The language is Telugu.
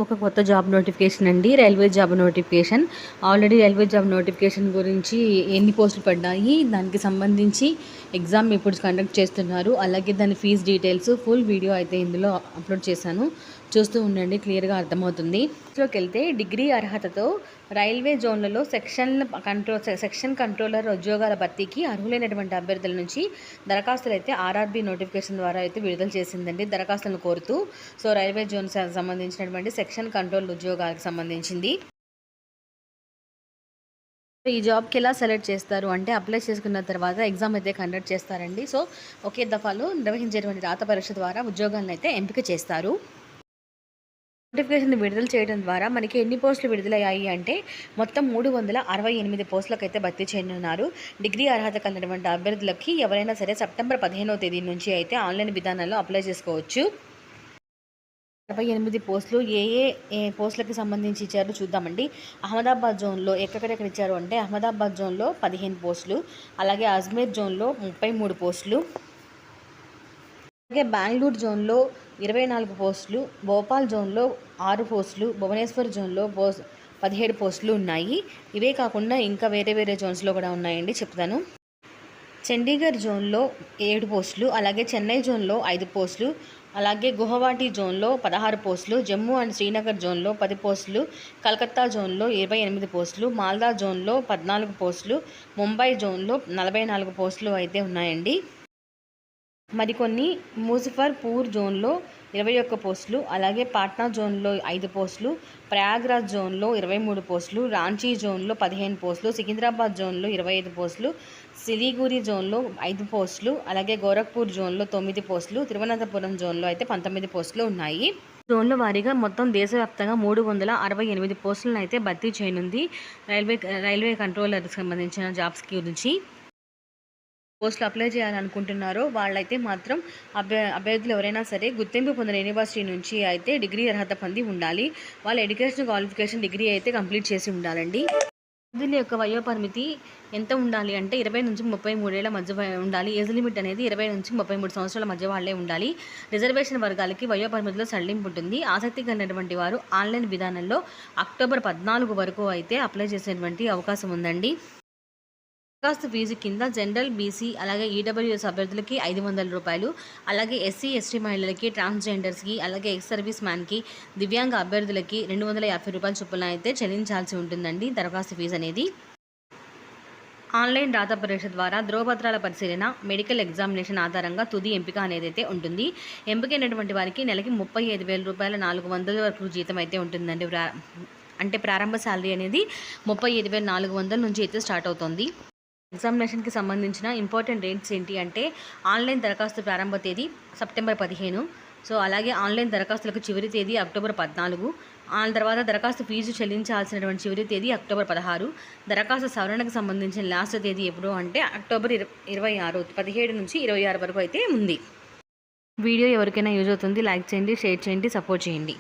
ఒక కొత్త జాబ్ నోటిఫికేషన్ అండి. Railway job notification. Already railway job notification గురించి ఎన్ని పోస్టులు పడ్డాయి, దానికి సంబంధించి ఎగ్జామ్ ఎప్పుడు కండక్ట్ చేస్తున్నారు, అలాగే దాని ఫీజు డీటెయిల్స్ ఫుల్ వీడియో అయితే ఇందులో అప్లోడ్ చేశాను. చూస్తూ ఉండండి, క్లియర్గా అర్థమవుతుంది. ఇందులోకి వెళ్తే డిగ్రీ అర్హతతో రైల్వే జోన్లలో సెక్షన్ కంట్రోలర్ ఉద్యోగాల భర్తీకి అర్హులైనటువంటి అభ్యర్థుల నుంచి దరఖాస్తులు అయితే ఆర్ఆర్బీ నోటిఫికేషన్ ద్వారా అయితే విడుదల చేసిందండి, దరఖాస్తులను కోరుతూ. సో రైల్వే జోన్ సంబంధించినటువంటి సెక్షన్ కంట్రోల్ ఉద్యోగాలకు సంబంధించింది. ఈ జాబ్కి ఎలా సెలెక్ట్ చేస్తారు అంటే, అప్లై చేసుకున్న తర్వాత ఎగ్జామ్ అయితే కండక్ట్ చేస్తారండి. సో ఒకే దఫాలో నిర్వహించేటువంటి రాత పరీక్ష ద్వారా ఉద్యోగాలను అయితే ఎంపిక చేస్తారు. నోటిఫికేషన్ విడుదల చేయడం ద్వారా మనకి ఎన్ని పోస్టులు విడుదలయ్యాయి అంటే, మొత్తం 368 పోస్టులకు అయితే భర్తీ చేయనున్నారు. డిగ్రీ అర్హత కలిగినటువంటి అభ్యర్థులకి ఎవరైనా సరే సెప్టెంబర్ 15వ తేదీ నుంచి అయితే ఆన్లైన్ విధానంలో అప్లై చేసుకోవచ్చు. 68 పోస్టులు ఏ పోస్టులకి సంబంధించి ఇచ్చారో చూద్దామండి. అహ్మదాబాద్ జోన్లో ఎక్కడెక్కడ ఇచ్చారు అంటే, అహ్మదాబాద్ జోన్లో 15 పోస్టులు, అలాగే అజ్మీర్ జోన్లో 33 పోస్టులు, అలాగే బెంగళూరు జోన్లో 24 పోస్టులు, భోపాల్ జోన్లో 6 పోస్టులు, భువనేశ్వర్ జోన్లో 17 పోస్టులు ఉన్నాయి. ఇవే కాకుండా ఇంకా వేరే జోన్స్లో కూడా ఉన్నాయండి, చెప్తాను. చండీగఢ్ జోన్లో 7 పోస్టులు, అలాగే చెన్నై జోన్లో 5 పోస్టులు, అలాగే గుహవాటి జోన్లో 16 పోస్టులు, జమ్మూ అండ్ శ్రీనగర్ జోన్లో 10 పోస్టులు, కలకత్తా జోన్లో 28 పోస్టులు, మాల్దా జోన్లో 14 పోస్టులు, ముంబై జోన్లో 44 పోస్టులు అయితే ఉన్నాయండి. మరికొన్ని ముజఫర్పూర్ జోన్లో 21 పోస్టులు, అలాగే పాట్నా జోన్లో 5 పోస్టులు, ప్రయాగ్రాజ్ జోన్లో 23 పోస్టులు, రాంచీ జోన్లో 15 పోస్టులు, సికింద్రాబాద్ జోన్లో 25 పోస్టులు, సిలిగురి జోన్లో 5 పోస్టులు, అలాగే గోరఖ్పూర్ జోన్లో 9 పోస్టులు, తిరువనంతపురం జోన్లో అయితే 19 పోస్టులు ఉన్నాయి. జోన్ల వారీగా మొత్తం దేశవ్యాప్తంగా 368 పోస్టులను అయితే భర్తీ చేయనుంది రైల్వే కంట్రోలర్కి సంబంధించిన జాబ్స్ గురించి. పోస్టులు అప్లై చేయాలనుకుంటున్నారో వాళ్ళైతే మాత్రం అభ్యర్థులు ఎవరైనా సరే గుర్తింపు పొందిన యూనివర్సిటీ నుంచి అయితే డిగ్రీ అర్హత పొంది ఉండాలి. వాళ్ళ ఎడ్యుకేషన్ క్వాలిఫికేషన్ డిగ్రీ అయితే కంప్లీట్ చేసి ఉండాలండి. అభ్యర్థుల యొక్క వయోపరిమితి ఎంత ఉండాలి అంటే 20 నుంచి 33 ఏళ్ల మధ్య ఉండాలి. ఏజ్ లిమిట్ అనేది 20 నుంచి 33 సంవత్సరాల మధ్య వాళ్ళే ఉండాలి. రిజర్వేషన్ వర్గాలకి వయోపరిమితిలో సడలింపు ఉంటుంది. ఆసక్తి కలిగినటువంటి వారు ఆన్లైన్ విధానంలో అక్టోబర్ 14 వరకు అయితే అప్లై చేసేటువంటి అవకాశం ఉందండి. దరఖాస్తు ఫీజు కింద జనరల్, బీసీ, అలాగే ఈడబ్ల్యూఎస్ అభ్యర్థులకి 500 రూపాయలు, అలాగే ఎస్సీ, ఎస్టీ మహిళలకి, ట్రాన్స్జెండర్స్కి, అలాగే ఎక్స్ సర్వీస్ మ్యాన్కి, దివ్యాంగ అభ్యర్థులకి 250 రూపాయల చొప్పున అయితే చెల్లించాల్సి ఉంటుందండి దరఖాస్తు ఫీజు అనేది. ఆన్లైన్ రాత పరీక్ష ద్వారా ధ్రువపత్రాల పరిశీలన, మెడికల్ ఎగ్జామినేషన్ ఆధారంగా తుది ఎంపిక అనేది అయితే ఉంటుంది. ఎంపికైనటువంటి వారికి నెలకి 35,000 రూపాయల 400 వరకు జీతం అయితే ఉంటుందండి. అంటే ప్రారంభ శాలరీ అనేది 35,400 నుంచి అయితే స్టార్ట్ అవుతుంది. ఎగ్జామినేషన్కి సంబంధించిన ఇంపార్టెంట్ డేట్స్ ఏంటి అంటే, ఆన్లైన్ దరఖాస్తు ప్రారంభ తేదీ సెప్టెంబర్ 15. సో అలాగే ఆన్లైన్ దరఖాస్తులకు చివరి తేదీ అక్టోబర్ 14. ఆ తర్వాత దరఖాస్తు ఫీజు చెల్లించాల్సినటువంటి చివరి తేదీ అక్టోబర్ 16. దరఖాస్తు సవరణకు సంబంధించిన లాస్ట్ తేదీ ఎప్పుడు అంటే అక్టోబర్ 26, 17 నుంచి 26 వరకు అయితే ఉంది. వీడియో ఎవరికైనా యూజ్ అవుతుంది, లైక్ చేయండి, షేర్ చేయండి, సపోర్ట్ చేయండి.